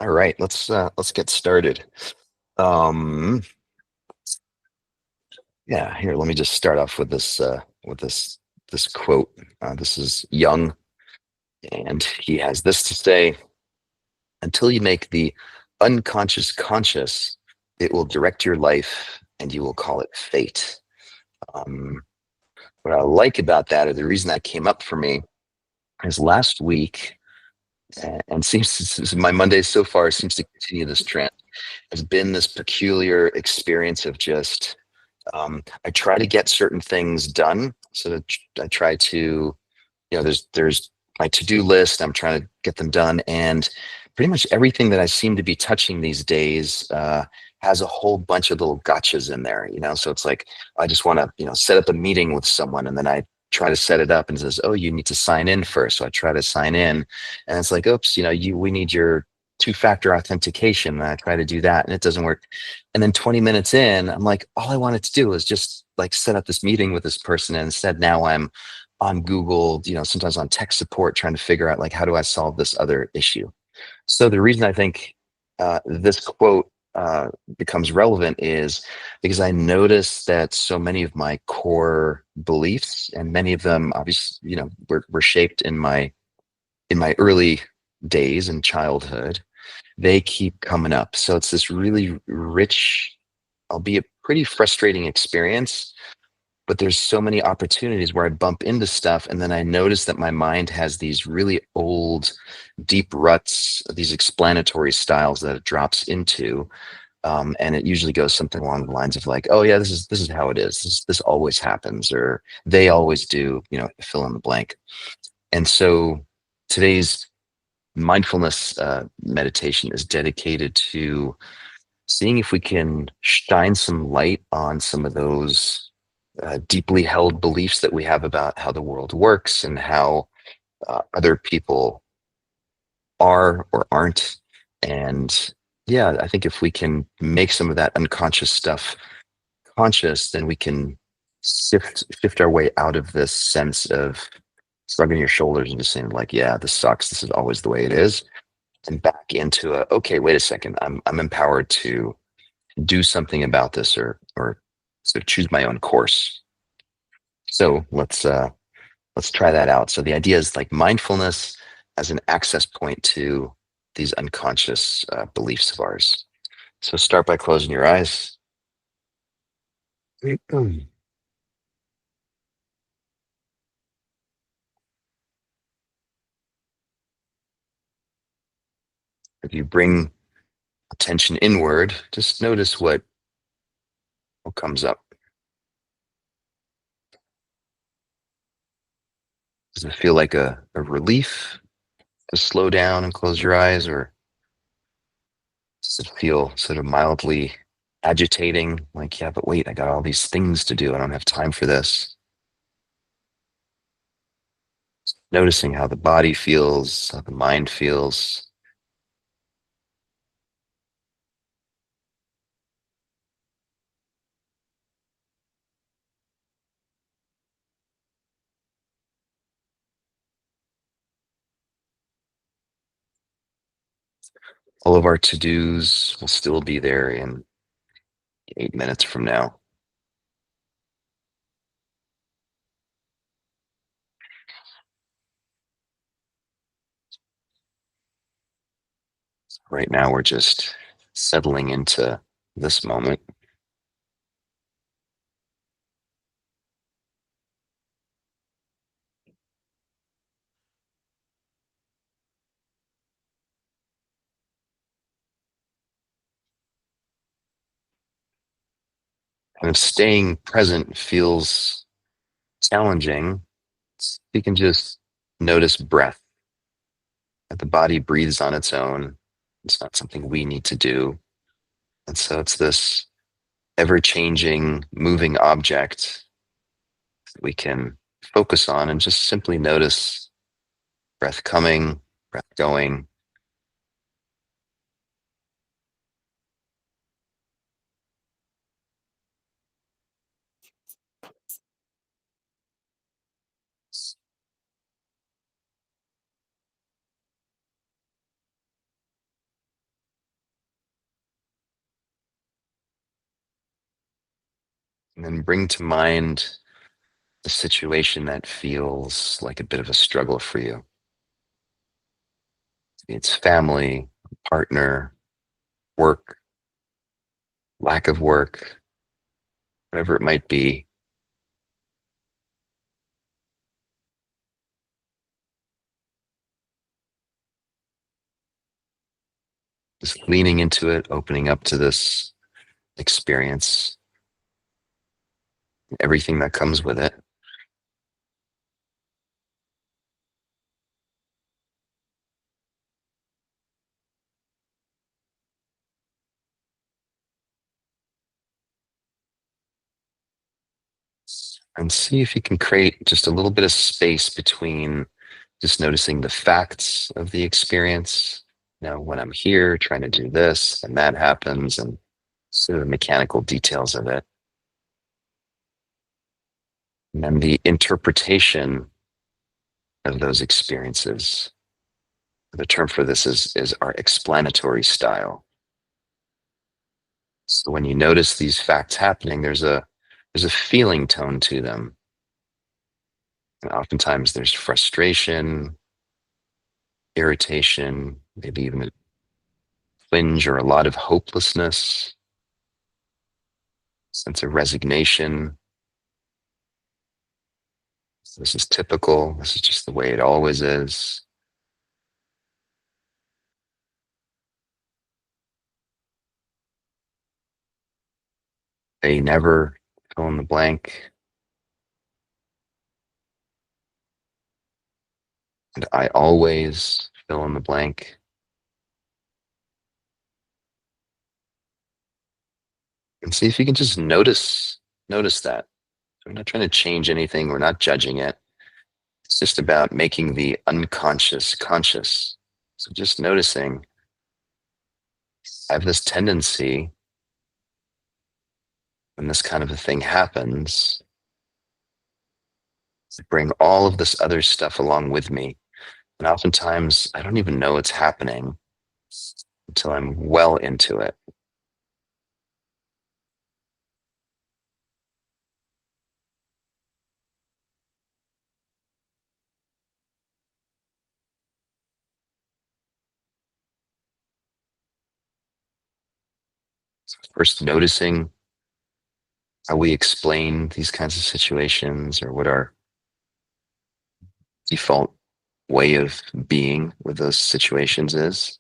All right, let's get started. Um, yeah, here, let me just start off with this quote. This is Jung, and he has this to say: "Until you make the unconscious conscious, it will direct your life, and you will call it fate." Um, what I like about that, or the reason that came up for me, is last week, and my Mondays so far seems to continue this trend, has been this peculiar experience of just I try to get certain things done. So that I try to, there's my to-do list. I'm trying to get them done, and pretty much everything that I seem to be touching these days has a whole bunch of little gotchas in there. So it's like I just want to, set up a meeting with someone, and then I try to set it up, and it says, "Oh, you need to sign in first." So I try to sign in, and it's like, "Oops, we need your two-factor authentication." And I try to do that, and it doesn't work. And then 20 minutes in, I'm like, all I wanted to do was just like set up this meeting with this person. And instead, now I'm on Google, sometimes on tech support, trying to figure out like, how do I solve this other issue? So the reason I think this quote becomes relevant is because I notice that so many of my core beliefs, and many of them obviously, were shaped in my early days in childhood, they keep coming up. So it's this really rich, albeit pretty frustrating experience. But there's so many opportunities where I bump into stuff, and then I notice that my mind has these really old, deep ruts, these explanatory styles that it drops into. And it usually goes something along the lines of like, "Oh yeah, this is how it is. This always happens," or "They always do," fill in the blank. And so today's mindfulness meditation is dedicated to seeing if we can shine some light on some of those deeply held beliefs that we have about how the world works and how other people are or aren't. And yeah, I think if we can make some of that unconscious stuff conscious, then we can shift our way out of this sense of shrugging your shoulders and just saying like, "Yeah, this sucks. This is always the way it is," and back into a, "Okay, wait a second. I'm empowered to do something about this, or sort of choose my own course." So let's try that out. So the idea is like mindfulness as an access point to these unconscious beliefs of ours. So start by closing your eyes. If you bring attention inward, just notice what comes up. Does it feel like a relief to slow down and close your eyes, or does it feel sort of mildly agitating? Like, yeah, but wait, I got all these things to do. I don't have time for this. Noticing how the body feels, how the mind feels. All of our to-dos will still be there in 8 minutes from now. Right now, we're just settling into this moment. And if staying present feels challenging, you can just notice breath, that the body breathes on its own. It's not something we need to do. And so it's this ever changing, moving object that we can focus on and just simply notice breath coming, breath going. And then bring to mind the situation that feels like a bit of a struggle for you. It's family, partner, work, lack of work, whatever it might be. Just leaning into it, opening up to this experience, everything that comes with it. And see if you can create just a little bit of space between just noticing the facts of the experience. When I'm here trying to do this and that happens, and sort of the mechanical details of it. And then the interpretation of those experiences. The term for this is our explanatory style. So when you notice these facts happening, there's a feeling tone to them. And oftentimes there's frustration, irritation, maybe even a twinge or a lot of hopelessness, sense of resignation. This is typical. This is just the way it always is. They never fill in the blank. And I always fill in the blank. And see if you can just notice that. We're not trying to change anything. We're not judging it. It's just about making the unconscious conscious. So just noticing, I have this tendency when this kind of a thing happens to bring all of this other stuff along with me. And oftentimes I don't even know it's happening until I'm well into it. So first noticing how we explain these kinds of situations or what our default way of being with those situations is.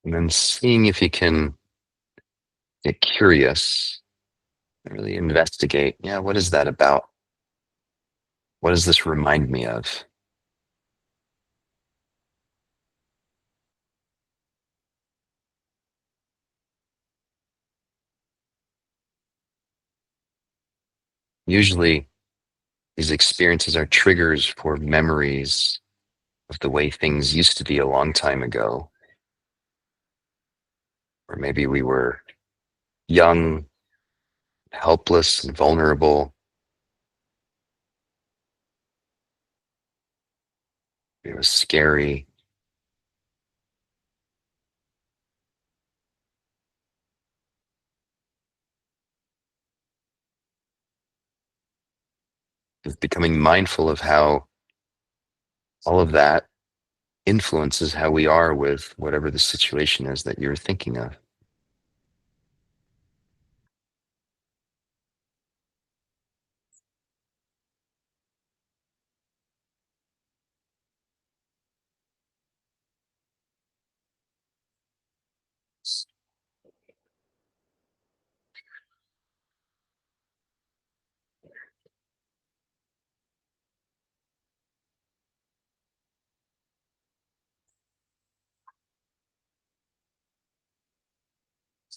And then seeing if you can get curious and really investigate. Yeah, what is that about? What does this remind me of? Usually, these experiences are triggers for memories of the way things used to be a long time ago, or maybe we were young, helpless, and vulnerable. It was scary. It's becoming mindful of how all of that influences how we are with whatever the situation is that you're thinking of.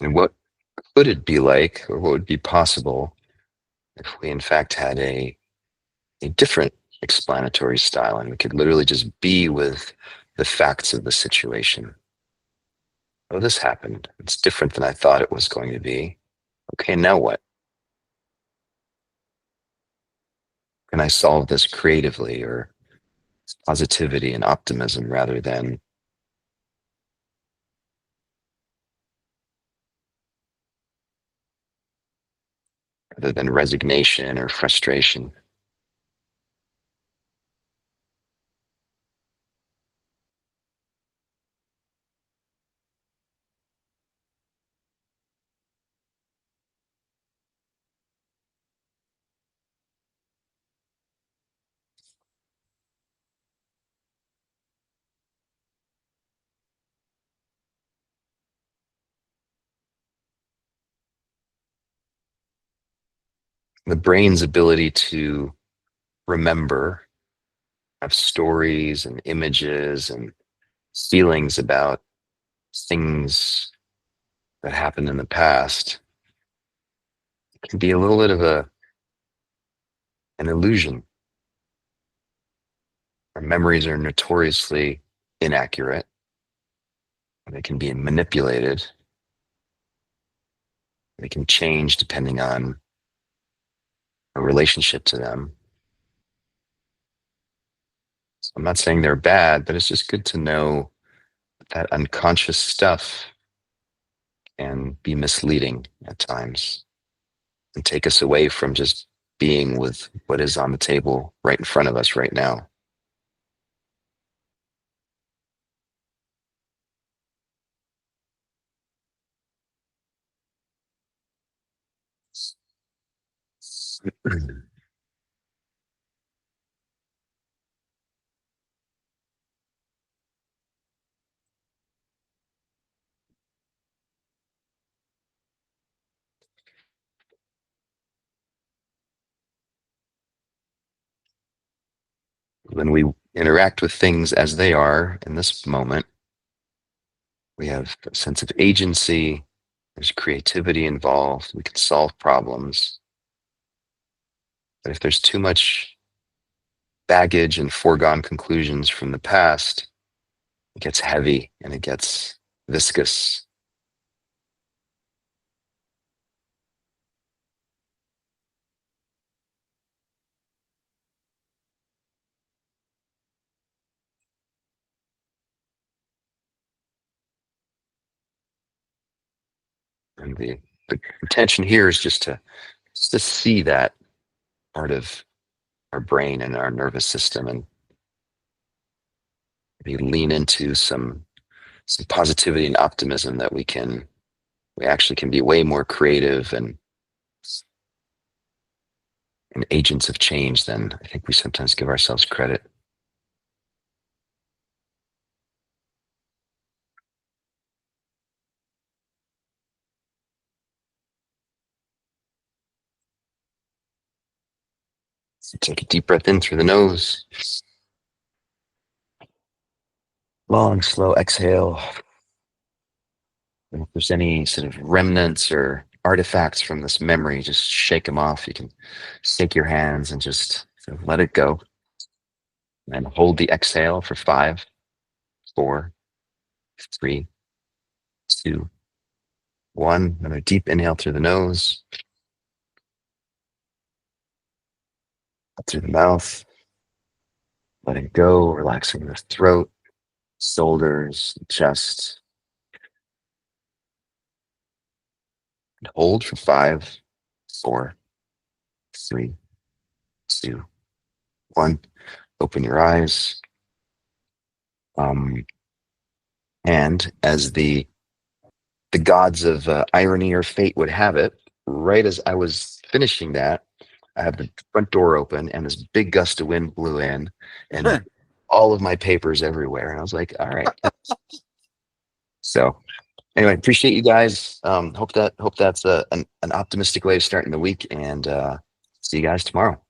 And what could it be like, or what would be possible if we, in fact, had a different explanatory style and we could literally just be with the facts of the situation? Oh, this happened. It's different than I thought it was going to be. Okay, now what? can I solve this creatively, or positivity and optimism rather than resignation or frustration. The brain's ability to remember, have stories and images and feelings about things that happened in the past can be a little bit of an illusion. Our memories are notoriously inaccurate. They can be manipulated. They can change depending on a relationship to them. So I'm not saying they're bad, but it's just good to know that unconscious stuff can be misleading at times and take us away from just being with what is on the table right in front of us right now. When we interact with things as they are in this moment, we have a sense of agency, there's creativity involved, we can solve problems. But if there's too much baggage and foregone conclusions from the past, it gets heavy and it gets viscous. And the intention here is just to see that part of our brain and our nervous system, and maybe lean into some positivity and optimism that we actually can be way more creative and agents of change than I think we sometimes give ourselves credit. So take a deep breath in through the nose. Long, slow exhale. And if there's any sort of remnants or artifacts from this memory, just shake them off. You can shake your hands and just sort of let it go. And hold the exhale for 5, 4, 3, 2, 1. Another deep inhale through the nose, up through the mouth. Letting go, relaxing the throat, shoulders, chest. And hold for 5, 4, 3, 2, 1. Open your eyes. And as the gods of irony or fate would have it, right as I was finishing that, I had the front door open and this big gust of wind blew in and all of my papers everywhere. And I was like, all right. So anyway, appreciate you guys. Hope that's an optimistic way of starting the week, and see you guys tomorrow.